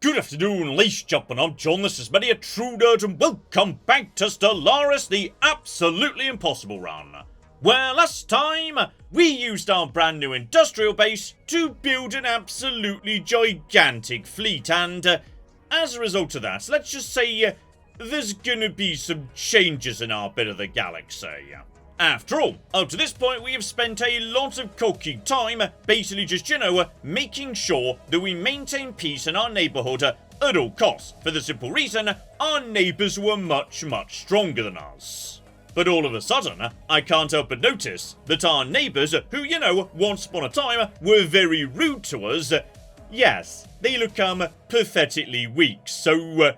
Good afternoon, ladies and gentlemen, I'm John, this is Many a True Nerd, and welcome back to Stellaris, the absolutely impossible run. Where last time, we used our brand new industrial base to build an absolutely gigantic fleet, and as a result of that, let's just say there's gonna be some changes in our bit of the galaxy. After all, up to this point we have spent a lot of cooking time basically just, making sure that we maintain peace in our neighbourhood at all costs, for the simple reason our neighbours were much stronger than us. But all of a sudden, I can't help but notice that our neighbours, who, once upon a time were very rude to us, yes, they look pathetically weak, so,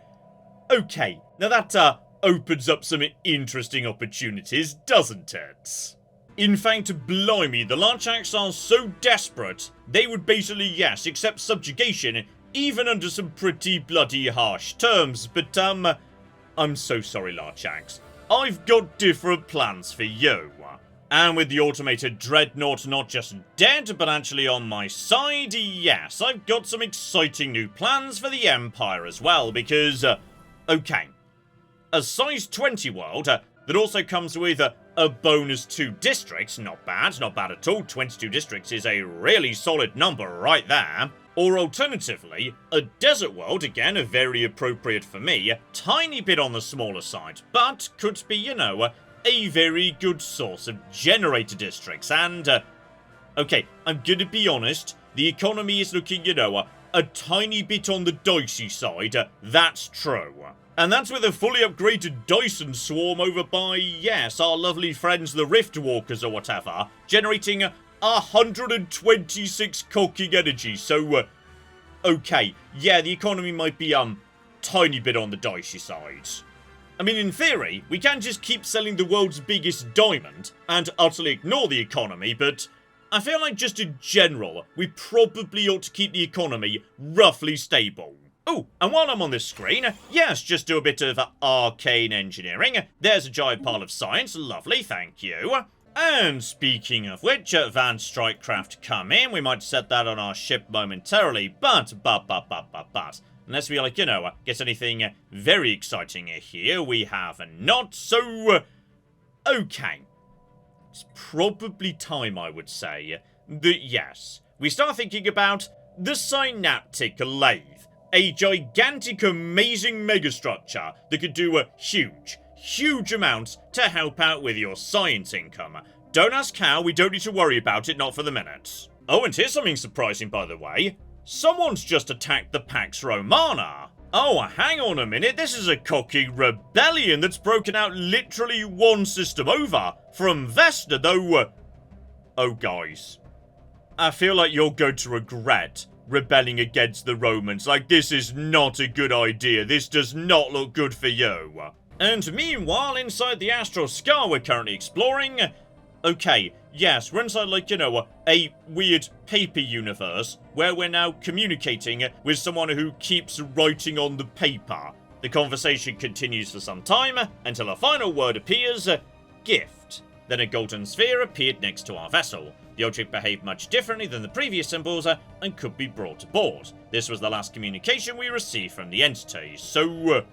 okay, now that opens up some interesting opportunities, doesn't it? In fact, blimey, the Larchaks are so desperate, they would basically, yes, accept subjugation, even under some pretty bloody harsh terms, but, I'm so sorry, Larchaks. I've got different plans for you. And with the automated dreadnought not just dead, but actually on my side, yes, I've got some exciting new plans for the Empire as well, because, okay. A size 20 world that also comes with a bonus 2 districts, not bad at all, 22 districts is a really solid number right there. Or alternatively, a desert world, again, very appropriate for me, tiny bit on the smaller side, but could be, a very good source of generator districts, and, okay, I'm gonna be honest, the economy is looking, a tiny bit on the dicey side, that's true. And that's with a fully upgraded Dyson swarm over by, yes, our lovely friends the Rift Walkers or whatever, generating 126 cooking energy, so, okay, yeah, the economy might be, tiny bit on the dicey side. I mean, in theory, we can just keep selling the world's biggest diamond and utterly ignore the economy, but I feel like just in general, we probably ought to keep the economy roughly stable. Oh, and while I'm on this screen, yes, just do a bit of arcane engineering. There's a giant pile of science, lovely, thank you. And speaking of which, Van Strikecraft come in, we might set that on our ship momentarily, but, unless we, get anything very exciting here, we have not, so, okay. It's probably time, I would say, that, yes, we start thinking about the synaptic lathe. A gigantic, amazing megastructure that could do huge amounts to help out with your science income. Don't ask how, we don't need to worry about it, not for the minute. Oh, and here's something surprising, by the way. Someone's just attacked the Pax Romana. Oh, hang on a minute, this is a cocky rebellion that's broken out literally one system over from Vesta, though, oh, guys. I feel like you're going to regret rebelling against the Romans. Like, this is not a good idea. This does not look good for you. And meanwhile, inside the Astral Scar we're currently exploring, okay, yes, we're inside, a weird paper universe where we're now communicating with someone who keeps writing on the paper. The conversation continues for some time until a final word appears, gift. Then a golden sphere appeared next to our vessel. The object behaved much differently than the previous symbols and could be brought aboard. This was the last communication we received from the entity, so,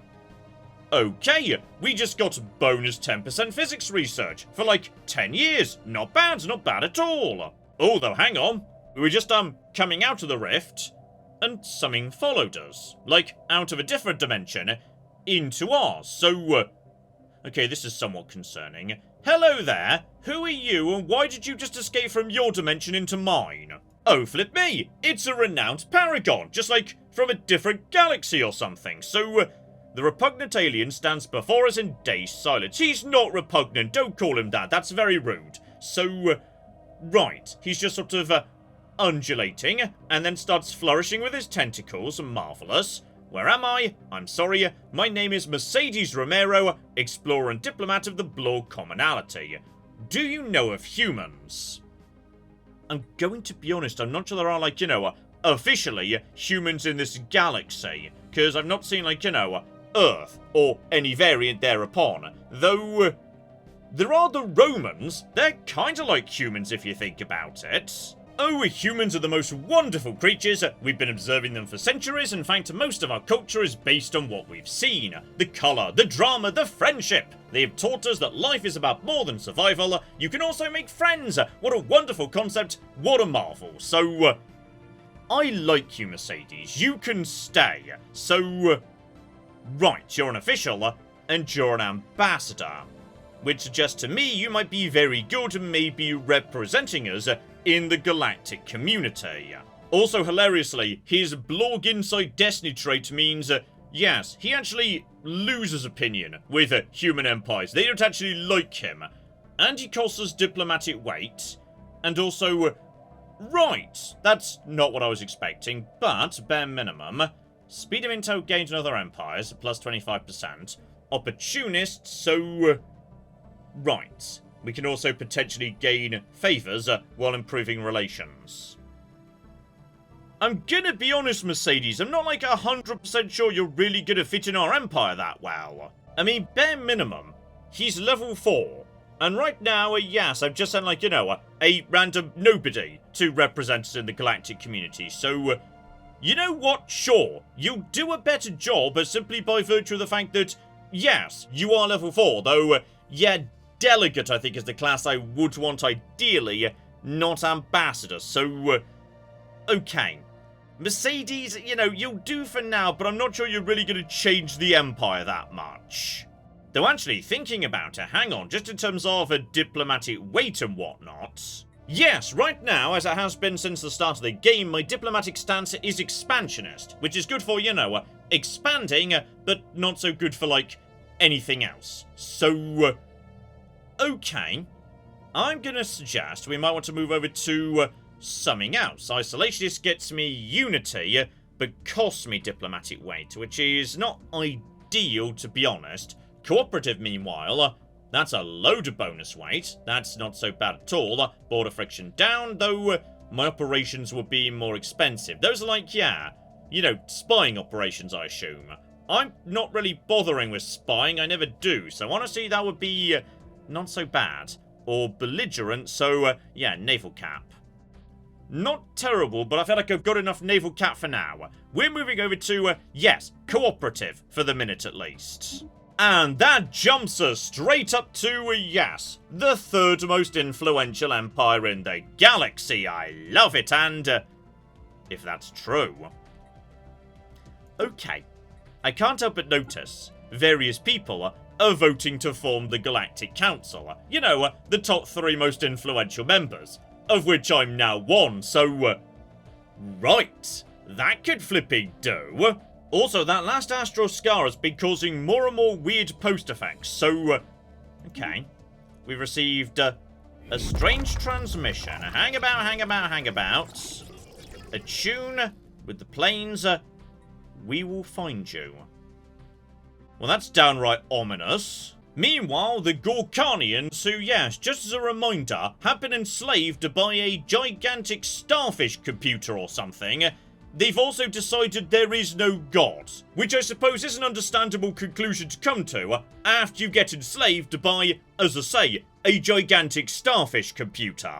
okay, we just got bonus 10% physics research for 10 years. Not bad at all. Although, hang on, we were just, coming out of the rift, and something followed us. Out of a different dimension, into ours, so, okay, this is somewhat concerning. Hello there, who are you and why did you just escape from your dimension into mine? Oh, flip me, it's a renowned Paragon, just from a different galaxy or something, so, the repugnant alien stands before us in dazed silence. He's not repugnant, don't call him that, that's very rude. So, right, he's just sort of, undulating, and then starts flourishing with his tentacles, marvellous. Where am I? I'm sorry, my name is Mercedes Romero, explorer and diplomat of the Blorg Commonality. Do you know of humans? I'm going to be honest, I'm not sure there are, officially humans in this galaxy, because I've not seen, Earth, or any variant thereupon, though, there are the Romans, they're kinda like humans if you think about it. Oh, humans are the most wonderful creatures. We've been observing them for centuries. In fact, most of our culture is based on what we've seen. The colour, the drama, the friendship. They have taught us that life is about more than survival. You can also make friends. What a wonderful concept. What a marvel. So, I like you, Mercedes. You can stay. So, right, you're an official and you're an ambassador. Which suggests to me you might be very good and maybe representing us in the galactic community. Also, hilariously, his blog inside Destiny trait means, yes, he actually loses opinion with human empires. They don't actually like him. And he costs us diplomatic weight. And also, right, that's not what I was expecting, but bare minimum. Speed of intel gained in other empires, plus 25%. Opportunist, so... right. We can also potentially gain favours while improving relations. I'm gonna be honest, Mercedes, I'm not like 100% sure you're really gonna fit in our empire that well. I mean, bare minimum, he's level 4. And right now, yes, I've just sent, like, you know, a random nobody to represent us in the galactic community. So, you know what? Sure, you'll do a better job simply by virtue of the fact that, yes, you are level 4, though, yeah, Delegate, I think, is the class I would want ideally, not Ambassador, so, okay. Mercedes, you know, you'll do for now, but I'm not sure you're really going to change the Empire that much. Though actually, thinking about it, hang on, just in terms of a diplomatic weight and whatnot. Yes, right now, as it has been since the start of the game, my diplomatic stance is expansionist, which is good for, you know, expanding, but not so good for, like, anything else. So, okay, I'm going to suggest we might want to move over to something else. Isolationist gets me unity, but costs me diplomatic weight, which is not ideal, to be honest. Cooperative, meanwhile, that's a load of bonus weight. That's not so bad at all. Border friction down, though my operations will be more expensive. Those are like, yeah, you know, spying operations, I assume. I'm not really bothering with spying, I never do, so honestly that would be... not so bad. Or belligerent, so, yeah, naval cap. Not terrible, but I feel like I've got enough naval cap for now. We're moving over to, yes, cooperative, for the minute at least. And that jumps us straight up to, yes, the third most influential empire in the galaxy. I love it, and, if that's true. Okay, I can't help but notice various people are voting to form the Galactic Council. You know, the top 3 most influential members, of which I'm now one, so, right, that could flipping do. Also, that last Astral Scar has been causing more and more weird post effects, so, okay. We've received, a strange transmission. Hang about. Attune with the planes, we will find you. Well, that's downright ominous. Meanwhile, the Gorkanians, who, yes, just as a reminder, have been enslaved by a gigantic starfish computer or something, they've also decided there is no god. Which I suppose is an understandable conclusion to come to after you get enslaved by, as I say, a gigantic starfish computer.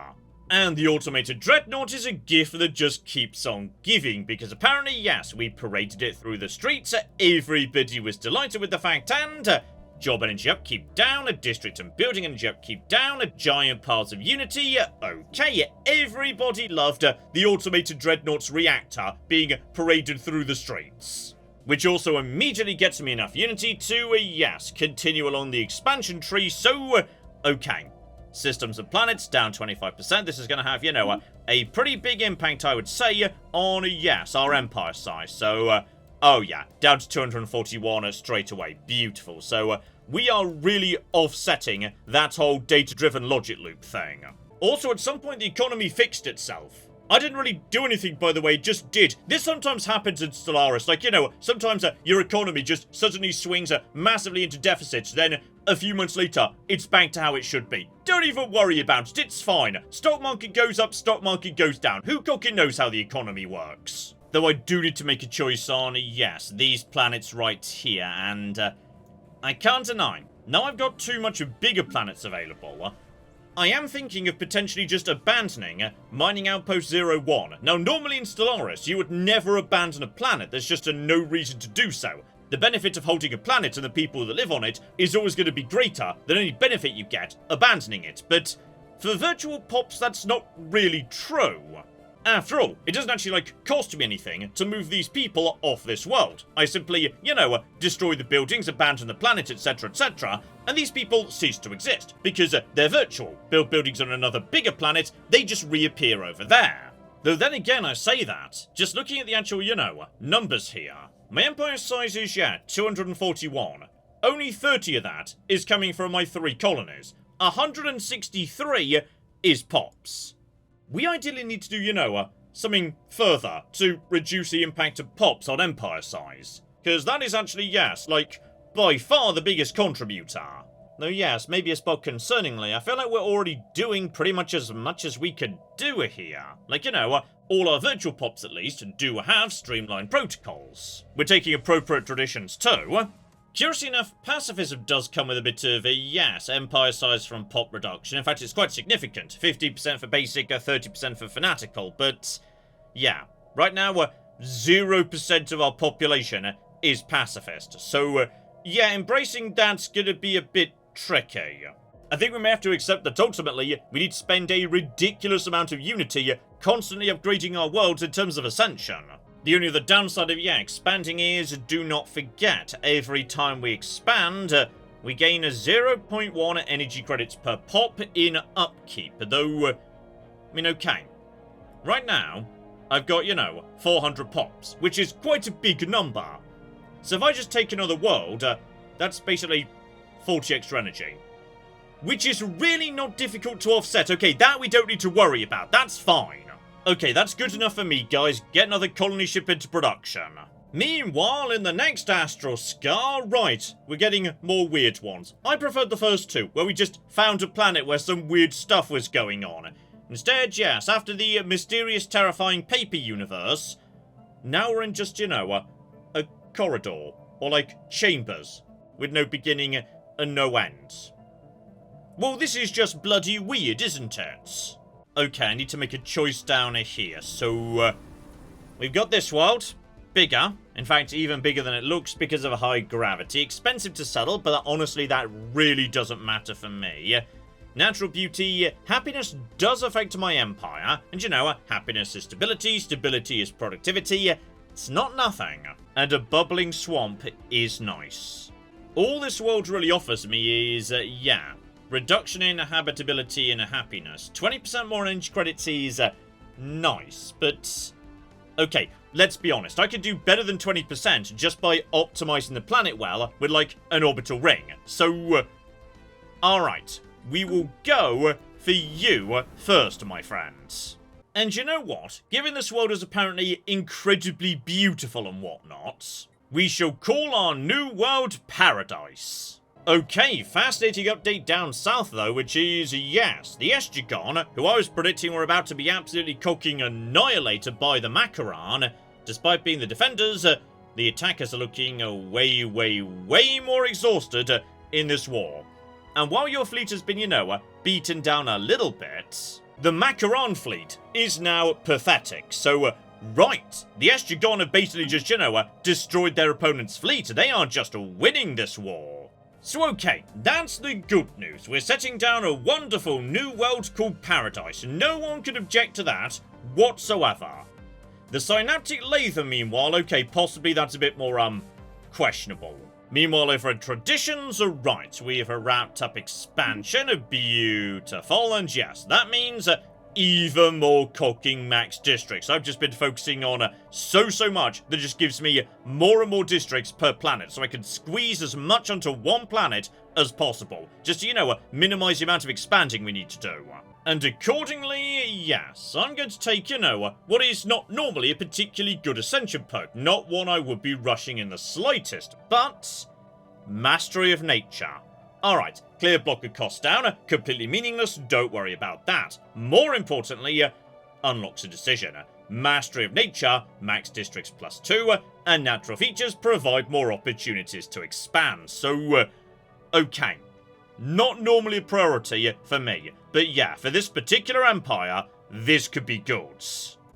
And the automated dreadnought is a gift that just keeps on giving, because apparently, yes, we paraded it through the streets, everybody was delighted with the fact, and job energy upkeep down, a district and building energy upkeep down, a giant piles of unity, okay, everybody loved the automated dreadnought's reactor being paraded through the streets. Which also immediately gets me enough unity to, yes, continue along the expansion tree, so, okay. Systems and planets down 25%. This is going to have, you know, a pretty big impact, I would say, on, yes, our empire size. So, oh yeah, down to 241 straight away. Beautiful. So, we are really offsetting that whole data-driven logic loop thing. Also, at some point, the economy fixed itself. I didn't really do anything, by the way, just did. This sometimes happens in Stellaris. Like, you know, sometimes your economy just suddenly swings massively into deficits, then a few months later, it's back to how it should be. Don't even worry about it, it's fine. Stock market goes up, stock market goes down. Who cooking knows how the economy works? Though I do need to make a choice on, yes, these planets right here, and I can't deny, now I've got too much bigger planets available. I am thinking of potentially just abandoning Mining Outpost 01. Now, normally in Stellaris, you would never abandon a planet. There's just no reason to do so. The benefit of holding a planet and the people that live on it is always going to be greater than any benefit you get abandoning it. But for virtual pops, that's not really true. After all, it doesn't actually, cost me anything to move these people off this world. I simply, destroy the buildings, abandon the planet, etc, etc, and these people cease to exist, because they're virtual. Build buildings on another bigger planet, they just reappear over there. Though then again, I say that, just looking at the actual, numbers here, my empire size is, 241. Only 30 of that is coming from my 3 colonies. 163 is pops. We ideally need to do, something further to reduce the impact of pops on empire size. Because that is actually, yes, by far the biggest contributor. Though yes, maybe a spot concerningly, I feel like we're already doing pretty much as we could do here. All our virtual pops at least do have streamlined protocols. We're taking appropriate traditions too. Curiously enough, pacifism does come with a bit of a, empire size from pop reduction. In fact, it's quite significant. 50% for basic, 30% for fanatical. But, yeah, right now, 0% of our population is pacifist. So, embracing that's gonna be a bit tricky. I think we may have to accept that ultimately, we need to spend a ridiculous amount of unity constantly upgrading our worlds in terms of ascension. The only other downside of, expanding is, do not forget, every time we expand, we gain a 0.1 energy credits per pop in upkeep. Though, okay. Right now, I've got, 400 pops, which is quite a big number. So if I just take another world, that's basically 40 extra energy. Which is really not difficult to offset. Okay, that we don't need to worry about. That's fine. Okay, that's good enough for me, guys. Get another colony ship into production. Meanwhile, in the next astral scar, right, we're getting more weird ones. I preferred the first 2, where we just found a planet where some weird stuff was going on. Instead, yes, after the mysterious, terrifying paper universe, now we're in just, a corridor, or chambers, with no beginning and no ends. Well, this is just bloody weird, isn't it? Okay, I need to make a choice down here. So, we've got this world. Bigger. In fact, even bigger than it looks because of high gravity. Expensive to settle, but honestly, that really doesn't matter for me. Natural beauty. Happiness does affect my empire. And happiness is stability. Stability is productivity. It's not nothing. And a bubbling swamp is nice. All this world really offers me is, reduction in habitability and happiness. 20% more energy credits is nice, but okay, let's be honest. I could do better than 20% just by optimizing the planet well with an orbital ring. So, alright, we will go for you first, my friends. And you know what? Given this world is apparently incredibly beautiful and whatnot, we shall call our new world Paradise. Okay, fascinating update down south though, which is, yes, the Estigon, who I was predicting were about to be absolutely cocking annihilated by the Macaron. Despite being the defenders, the attackers are looking way more exhausted in this war. And while your fleet has been, beaten down a little bit, the Macaron fleet is now pathetic. So, right, the Estigon have basically just, destroyed their opponent's fleet. They are just winning this war. So okay, that's the good news. We're setting down a wonderful new world called Paradise, and no one could object to that whatsoever. The synaptic lathe, meanwhile, okay, possibly that's a bit more, questionable. Meanwhile, over at traditions, right, we have a wrapped up expansion, beautiful, and yes, that means even more cocking max districts. I've just been focusing on so much that just gives me more and more districts per planet, so I can squeeze as much onto one planet as possible, just to, minimize the amount of expanding we need to do. And accordingly, yes, I'm going to take, what is not normally a particularly good ascension perk, not one I would be rushing in the slightest, but Mastery of Nature. Alright, clear block of cost down, completely meaningless, don't worry about that. More importantly, unlocks a decision. Mastery of Nature, max districts +2, and natural features provide more opportunities to expand. So, okay. not normally a priority for me. But yeah, for this particular empire, this could be good.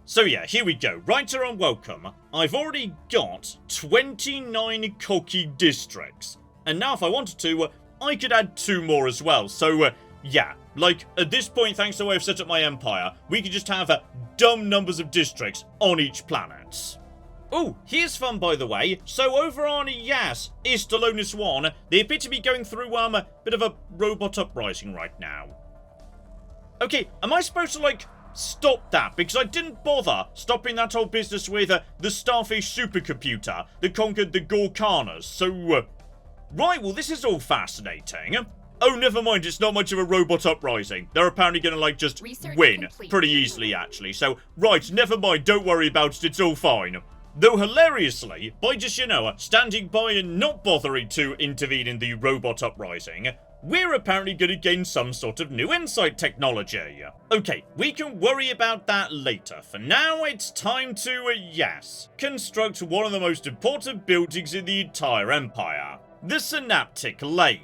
So yeah, here we go. Writer on welcome. I've already got 29 cocky districts. And now if I wanted to, I could add 2 more as well. So yeah, like at this point, thanks to the way I've set up my empire, we could just have dumb numbers of districts on each planet. Oh, here's fun, by the way. So over on Yas, Stellaris 1, they appear to be going through a bit of a robot uprising right now. Okay, am I supposed to, like, stop that? Because I didn't bother stopping that whole business with the Starfish supercomputer that conquered the Gorkanas. So, right, well, this is all fascinating. Oh, never mind, it's not much of a robot uprising. They're apparently gonna, like, just win pretty easily, actually. So, right, never mind, don't worry about it, it's all fine. Though hilariously, by just, you know, standing by and not bothering to intervene in the robot uprising, we're apparently going to gain some sort of new insight technology. Okay, we can worry about that later. For now, it's time to, yes, construct one of the most important buildings in the entire empire. The synaptic lathe.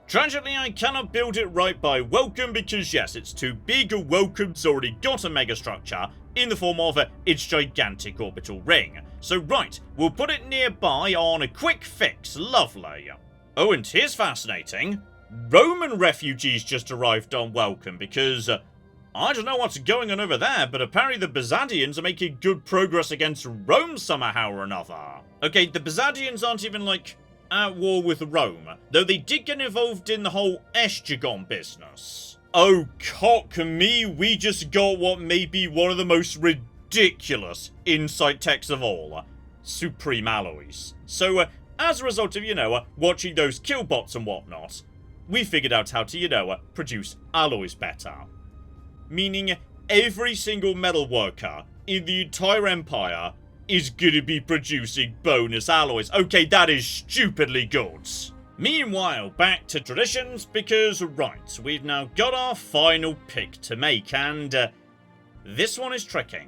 Tragically, I cannot build it right by welcome because, yes, it's too big. Welcome's already got a megastructure in the form of its gigantic orbital ring. So right, we'll put it nearby on a quick fix. Lovely. Oh, and here's fascinating. Roman refugees just arrived on welcome because, I don't know what's going on over there, but apparently the Byzantians are making good progress against Rome somehow or another. Okay, the Byzantians aren't even, like, at war with Rome, though they did get involved in the whole Eschagon business. Oh, cock me, we just got what may be one of the most ridiculous insight techs of all. Supreme alloys. So, as a result of, you know, watching those killbots and whatnot, we figured out how to, you know, produce alloys better. Meaning, every single metal worker in the entire empire is gonna be producing bonus alloys. Okay, that is stupidly good. Meanwhile, back to traditions, because, right, we've now got our final pick to make, and this one is tricky.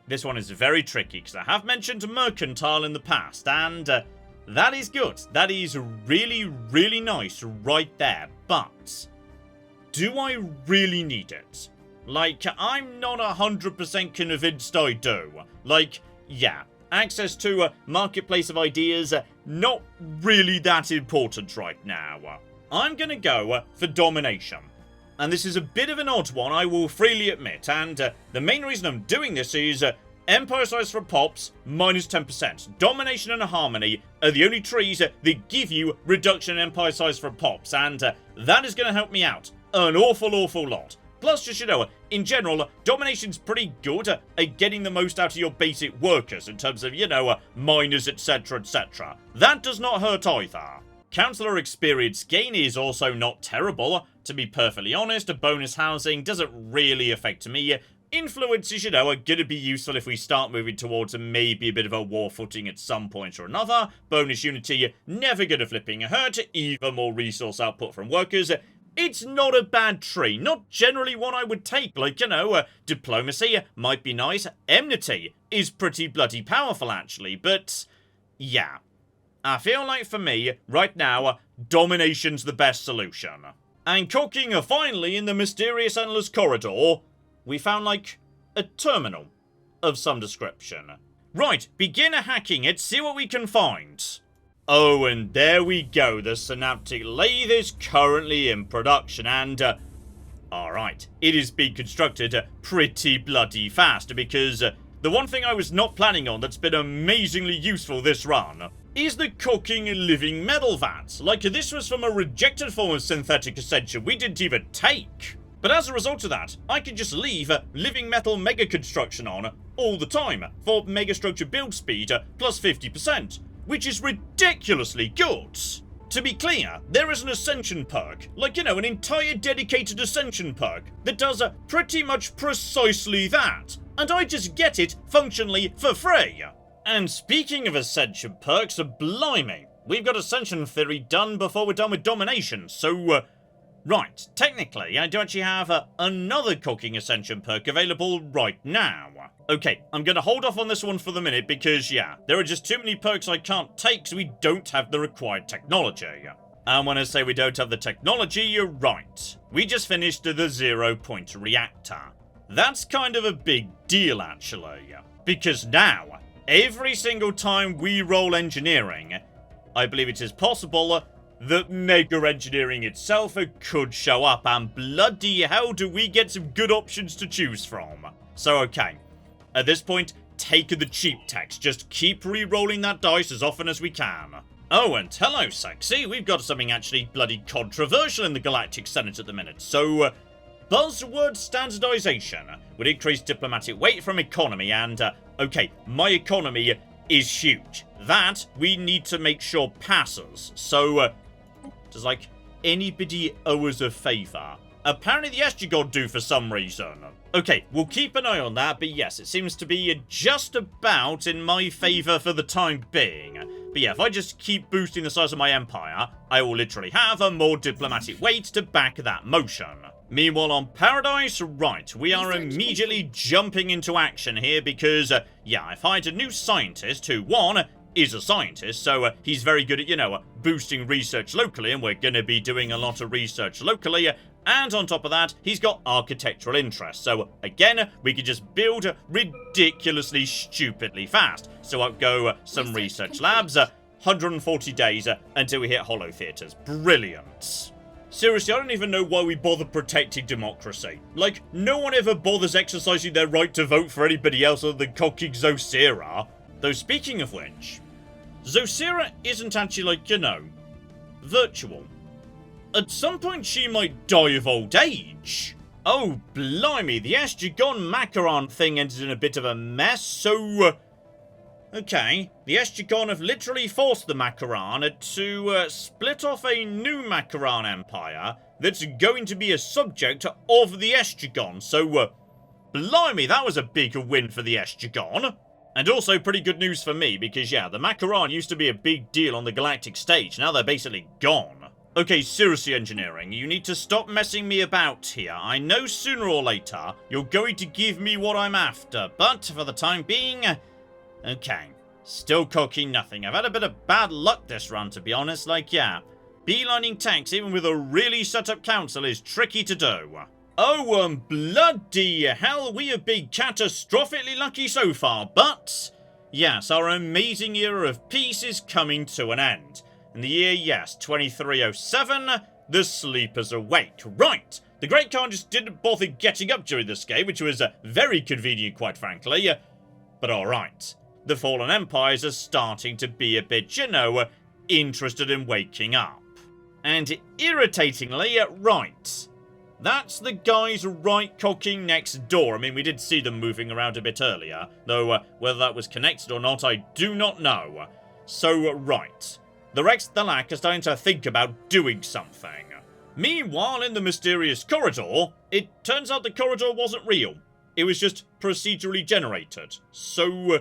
This one is very tricky, because I have mentioned mercantile in the past, and that is good. That is really, really nice right there, but do I really need it? Like, I'm not 100% convinced I do. Like, yeah, access to a marketplace of ideas, not really that important right now. I'm gonna go for domination. And this is a bit of an odd one, I will freely admit, and the main reason I'm doing this is empire size for pops, minus 10%. Domination and harmony are the only trees that give you reduction in empire size for pops, and that is gonna help me out an awful lot. Plus, just, you know, in general, domination's pretty good at getting the most out of your basic workers in terms of, you know, miners, etc, etc. That does not hurt either. Councillor experience gain is also not terrible. To be perfectly honest, bonus housing doesn't really affect me. Influences, you know, are gonna be useful if we start moving towards maybe a bit of a war footing at some point or another. Bonus unity, never gonna flipping hurt. Even more resource output from workers. It's not a bad tree, not generally one I would take, like, you know, diplomacy might be nice, enmity is pretty bloody powerful actually, but yeah. I feel like for me, right now, domination's the best solution. And cooking finally in the mysterious endless corridor, we found, like, a terminal of some description. Right, begin hacking it, see what we can find. Oh, and there we go, the synaptic lathe is currently in production, and, alright, it is being constructed pretty bloody fast, because the one thing I was not planning on that's been amazingly useful this run is the cooking living metal vat. Like, this was from a rejected form of synthetic ascension we didn't even take. But as a result of that, I can just leave living metal mega construction on all the time for megastructure build speed plus 50%. Which is ridiculously good. To be clear, there is an ascension perk, like, you know, an entire dedicated ascension perk that does pretty much precisely that, and I just get it functionally for free. And speaking of ascension perks, blimey, we've got ascension theory done before we're done with domination, so right, technically I do actually have another cooking ascension perk available right now. Okay, I'm gonna hold off on this one for the minute because, yeah, there are just too many perks I can't take because we don't have the required technology. And when I say we don't have the technology, you're right. We just finished the 0-point reactor. That's kind of a big deal, actually. Because now, every single time we roll engineering, I believe it is possible that Mega Engineering itself could show up, and bloody hell do we get some good options to choose from. So okay, at this point, take the cheap text, just keep re-rolling that dice as often as we can. Oh, and hello sexy, we've got something actually bloody controversial in the Galactic Senate at the minute. So, buzzword standardization would increase diplomatic weight from economy, and okay, my economy is huge. That we need to make sure passes. So, does like anybody owe us a favour? Apparently the SG God do for some reason. Okay, we'll keep an eye on that, but yes, it seems to be just about in my favour for the time being. But yeah, if I just keep boosting the size of my empire, I will literally have a more diplomatic weight to back that motion. Meanwhile on Paradise, right, we are immediately jumping into action here because, yeah, I've hired a new scientist who, one, is a scientist, so he's very good at, boosting research locally, and we're going to be doing a lot of research locally. And on top of that, he's got architectural interests. So again, we could just build ridiculously stupidly fast. So up go some research labs, 140 days until we hit Hollow Theatres. Brilliant. Seriously, I don't even know why we bother protecting democracy. Like, no one ever bothers exercising their right to vote for anybody else other than cocking Zosira. Though speaking of which, Zosira isn't actually like, virtual. At some point she might die of old age. Oh, blimey, the Eschagon Macaron thing ended in a bit of a mess, so... okay, the Eschagon have literally forced the Macaron to split off a new Macaron empire that's going to be a subject of the Eschagon, so... blimey, that was a big win for the Eschagon. And also pretty good news for me, because yeah, the Macaron used to be a big deal on the Galactic stage, now they're basically gone. Okay, seriously engineering, you need to stop messing me about here. I know sooner or later you're going to give me what I'm after, but for the time being... okay, still cocking nothing. I've had a bit of bad luck this run, to be honest, like, yeah. Beelining tanks, even with a really set-up council, is tricky to do. Oh, bloody hell, we have been catastrophically lucky so far, but... yes, our amazing era of peace is coming to an end. In the year, yes, 2307, the sleepers awake. Right, the Great Khan just didn't bother getting up during this game, which was very convenient, quite frankly. But alright, the fallen empires are starting to be a bit, interested in waking up. And irritatingly, right, that's the guys right cocking next door. I mean, we did see them moving around a bit earlier, though whether that was connected or not, I do not know. So, right. The Rex the Lack are starting to think about doing something. Meanwhile, in the mysterious corridor, it turns out the corridor wasn't real. It was just procedurally generated. So,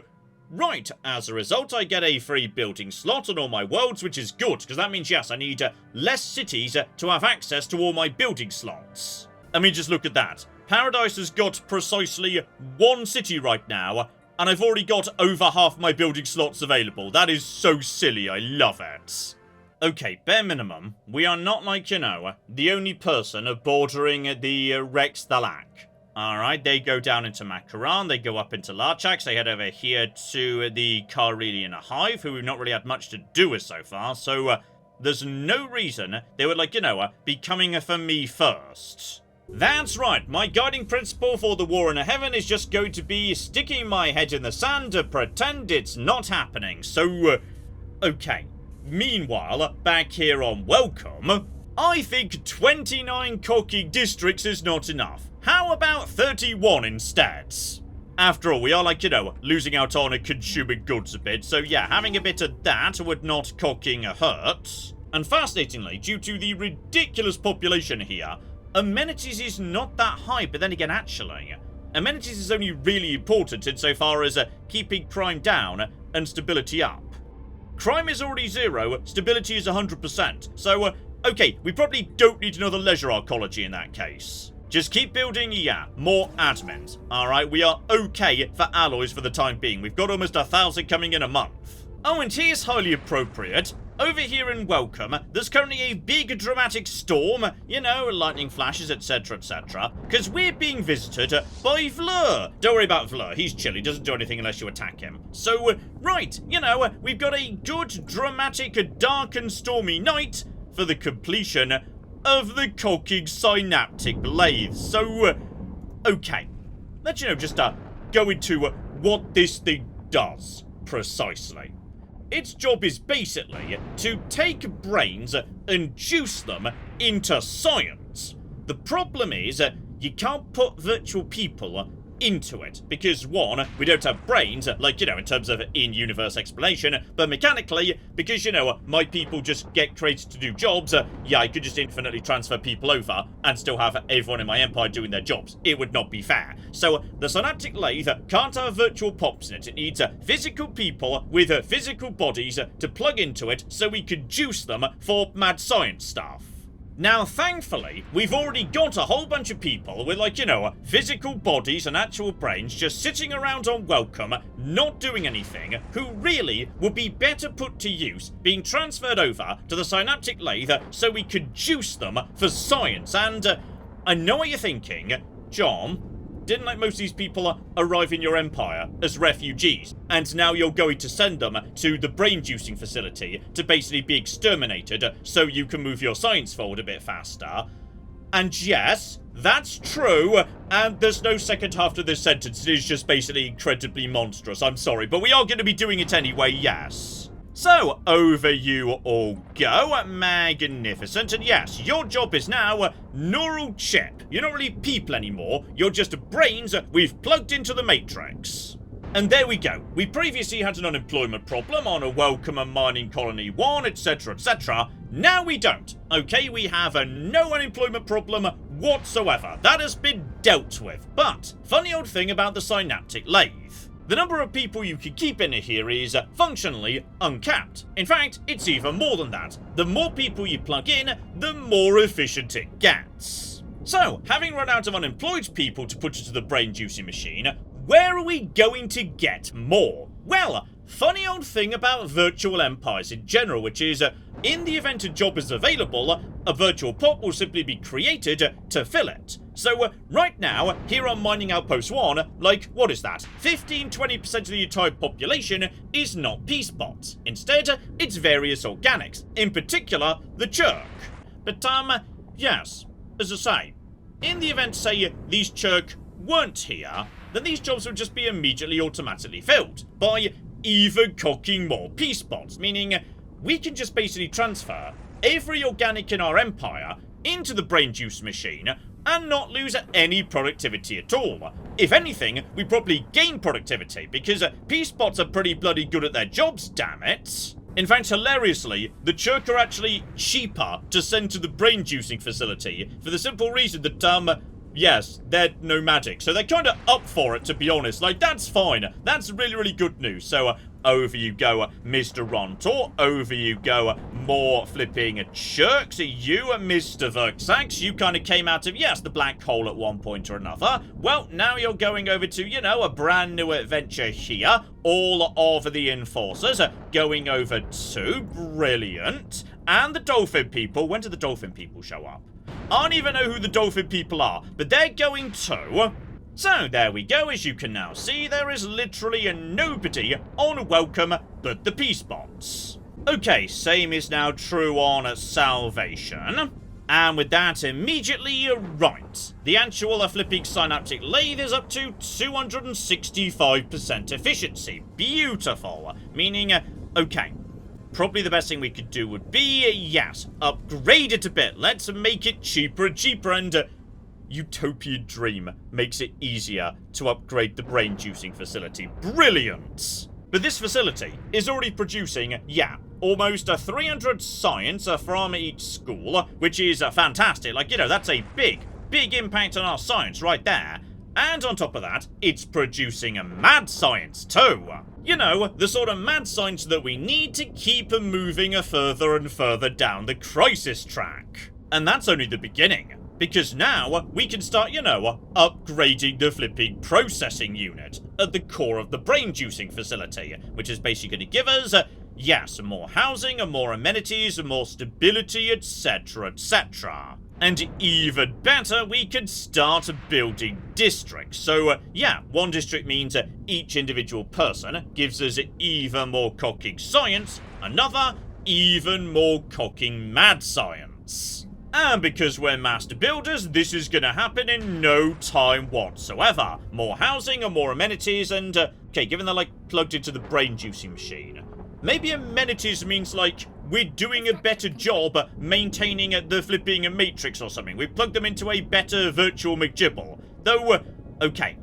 right, as a result, I get a free building slot on all my worlds, which is good, because that means, yes, I need less cities to have access to all my building slots. I mean, just look at that. Paradise has got precisely one city right now, and I've already got over half my building slots available. That is so silly, I love it. Okay, bare minimum, we are not like, the only person bordering the Rex the Lack. Alright, they go down into Macaron, they go up into Larchax, they head over here to the Carelian Hive, who we've not really had much to do with so far, so there's no reason they would, be coming for me first. That's right, my guiding principle for the War in Heaven is just going to be sticking my head in the sand to pretend it's not happening. So, okay. Meanwhile, back here on Welcome, I think 29 cocking districts is not enough. How about 31 instead? After all, we are losing out on consumer goods a bit, so yeah, having a bit of that would not cocking hurt. And fascinatingly, due to the ridiculous population here, amenities is not that high, but then again, actually, amenities is only really important insofar as keeping crime down and stability up. Crime is already 0, stability is 100%, so, okay, we probably don't need another leisure arcology in that case. Just keep building, yeah, more admins. Alright, we are okay for alloys for the time being. We've got almost 1,000 coming in a month. Oh, and here's highly appropriate. over here in Welcome, there's currently a big dramatic storm, you know, lightning flashes, etc, etc, because we're being visited by Vlur. Don't worry about Vlur, he's chill, he doesn't do anything unless you attack him. So, right, you know, we've got a good, dramatic, dark and stormy night for the completion of the clogging synaptic lathe. So, okay, let's, you know, just go into what this thing does, precisely. Its job is basically to take brains and juice them into science. The problem is, you can't put virtual people into it, because one, we don't have brains, like, you know, in terms of in-universe explanation, but mechanically, because, you know, my people just get created to do jobs, yeah, I could just infinitely transfer people over and still have everyone in my empire doing their jobs. It would not be fair. So, the synaptic lathe can't have virtual pops in it. It needs physical people with physical bodies to plug into it so we can juice them for mad science stuff. Now, thankfully, we've already got a whole bunch of people with, like, you know, physical bodies and actual brains just sitting around on Welcome, not doing anything, who really would be better put to use being transferred over to the synaptic lathe so we could juice them for science. And I know what you're thinking, John, didn't like most of these people arrive in your empire as refugees, and now you're going to send them to the brain juicing facility to basically be exterminated so you can move your science forward a bit faster. And yes, that's true, and there's no second half to this sentence. It is just basically incredibly monstrous. I'm sorry, but we are going to be doing it anyway, yes. So, over you all go, magnificent, and yes, your job is now neural chip. You're not really people anymore, you're just brains we've plugged into the Matrix. And there we go. We previously had an unemployment problem on a Welcome and Mining Colony 1, etc, etc. Now we don't. Okay, we have no unemployment problem whatsoever. That has been dealt with. But, funny old thing about the synaptic lathe. The number of people you can keep in here is functionally uncapped. In fact, it's even more than that. The more people you plug in, the more efficient it gets. So, having run out of unemployed people to put into the brain juicing machine, where are we going to get more? Well, funny old thing about virtual empires in general, which is, in the event a job is available, a virtual pop will simply be created to fill it. So, right now, here on Mining Outpost 1, like, what is that? 15-20% of the entire population is not peace bots. Instead, it's various organics, in particular, the Churk. But, yes, as I say, in the event, say, these Churk weren't here, then these jobs would just be immediately automatically filled by even cocking more peace bots, meaning we can just basically transfer every organic in our empire into the brain juice machine and not lose any productivity at all. If anything, we probably gain productivity, because peace bots are pretty bloody good at their jobs, damn it. In fact, hilariously, the Churk are actually cheaper to send to the brain juicing facility, for the simple reason that, yes, they're nomadic, so they're kind of up for it, to be honest. Like, that's fine. That's really, really good news. So, over you go, Mr. Rontor. Over you go, more flipping Churks. You, Mr. Versax, you kind of came out of, yes, the black hole at one point or another. Well, now you're going over to, you know, a brand new adventure here. All of the Enforcers going over to, brilliant. And the Dolphin people. When did the Dolphin people show up? I don't even know who the Dolphin people are, but they're going to. So there we go. As you can now see, there is literally nobody on Welcome but the peace bots. Okay, same is now true on Salvation. And with that immediately, right, the actual flipping synaptic lathe is up to 265% efficiency. Beautiful. Meaning, okay, probably the best thing we could do would be, yes, upgrade it a bit. Let's make it cheaper and cheaper, and Utopian Dream makes it easier to upgrade the brain juicing facility. Brilliant! But this facility is already producing, yeah, almost 300 science from each school, which is fantastic. Like, you know, that's a big impact on our science right there. And on top of that, it's producing a mad science too. You know, the sort of mad science that we need to keep moving further and further down the crisis track. And that's only the beginning. Because now, we can start, you know, upgrading the flipping processing unit at the core of the brain juicing facility, which is basically going to give us, yes, more housing and more amenities and more stability, etc, etc. And even better, we could start building districts. So, yeah, one district means each individual person gives us even more cocking science, another, even more cocking mad science. And because we're master builders, this is gonna happen in no time whatsoever. More housing and more amenities and, okay, given they're like plugged into the brain juicing machine. Maybe amenities means like we're doing a better job maintaining the flipping matrix or something. We've plugged them into a better virtual McGibble. Though, okay,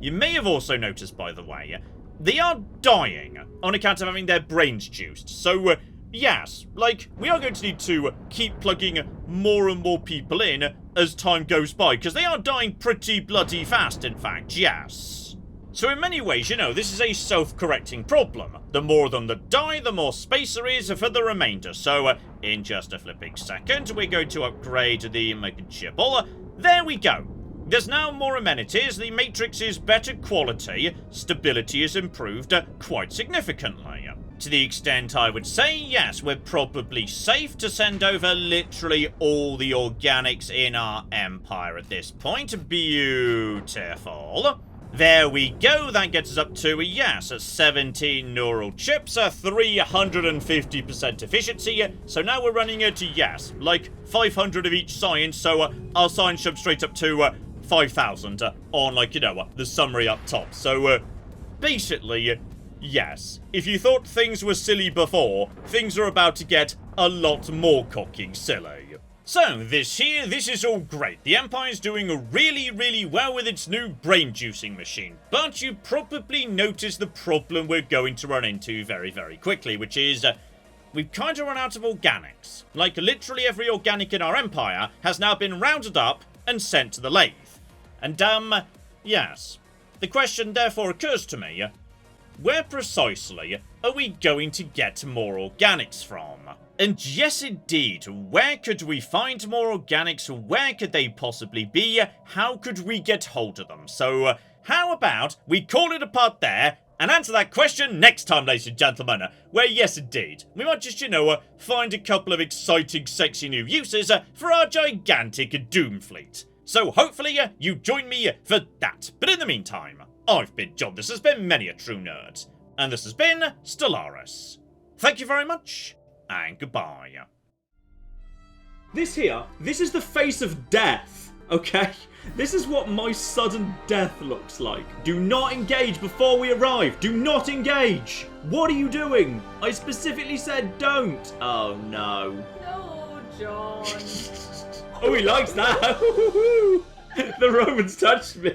you may have also noticed, by the way, they are dying on account of having their brains juiced. So, yes, like, we are going to need to keep plugging more and more people in as time goes by, because they are dying pretty bloody fast, in fact, yes. So in many ways, you know, this is a self-correcting problem. The more of them that die, the more space there is for the remainder. So, in just a flipping second, we're going to upgrade the McGibble. There we go. There's now more amenities, the matrix is better quality, stability is improved quite significantly. To the extent I would say, yes, we're probably safe to send over literally all the organics in our empire at this point. Beautiful. There we go, that gets us up to, yes, 17 neural chips, 350% efficiency, so now we're running it to, yes, like 500 of each science, so our science jumps straight up to 5,000 on, like, you know, the summary up top. So, basically, yes, if you thought things were silly before, things are about to get a lot more cocking silly. So, this is all great. The Empire's doing really, really well with its new brain juicing machine. But you probably noticed the problem we're going to run into very, very quickly, which is, we've kind of run out of organics. Like, literally every organic in our Empire has now been rounded up and sent to the lathe. And, yes. The question therefore occurs to me, where precisely are we going to get more organics from? And yes, indeed, where could we find more organics? Where could they possibly be? How could we get hold of them? So, how about we call it a part there and answer that question next time, ladies and gentlemen, where yes, indeed, we might just, you know, find a couple of exciting, sexy new uses for our gigantic Doom fleet. So, hopefully, you join me for that. But in the meantime, I've been John, this has been Many a True Nerd, and this has been Stellaris. Thank you very much, and goodbye. This is the face of death, okay? This is what my sudden death looks like. Do not engage before we arrive. Do not engage. What are you doing? I specifically said don't. Oh, no. No, John. Oh, he likes that. The Romans touched me.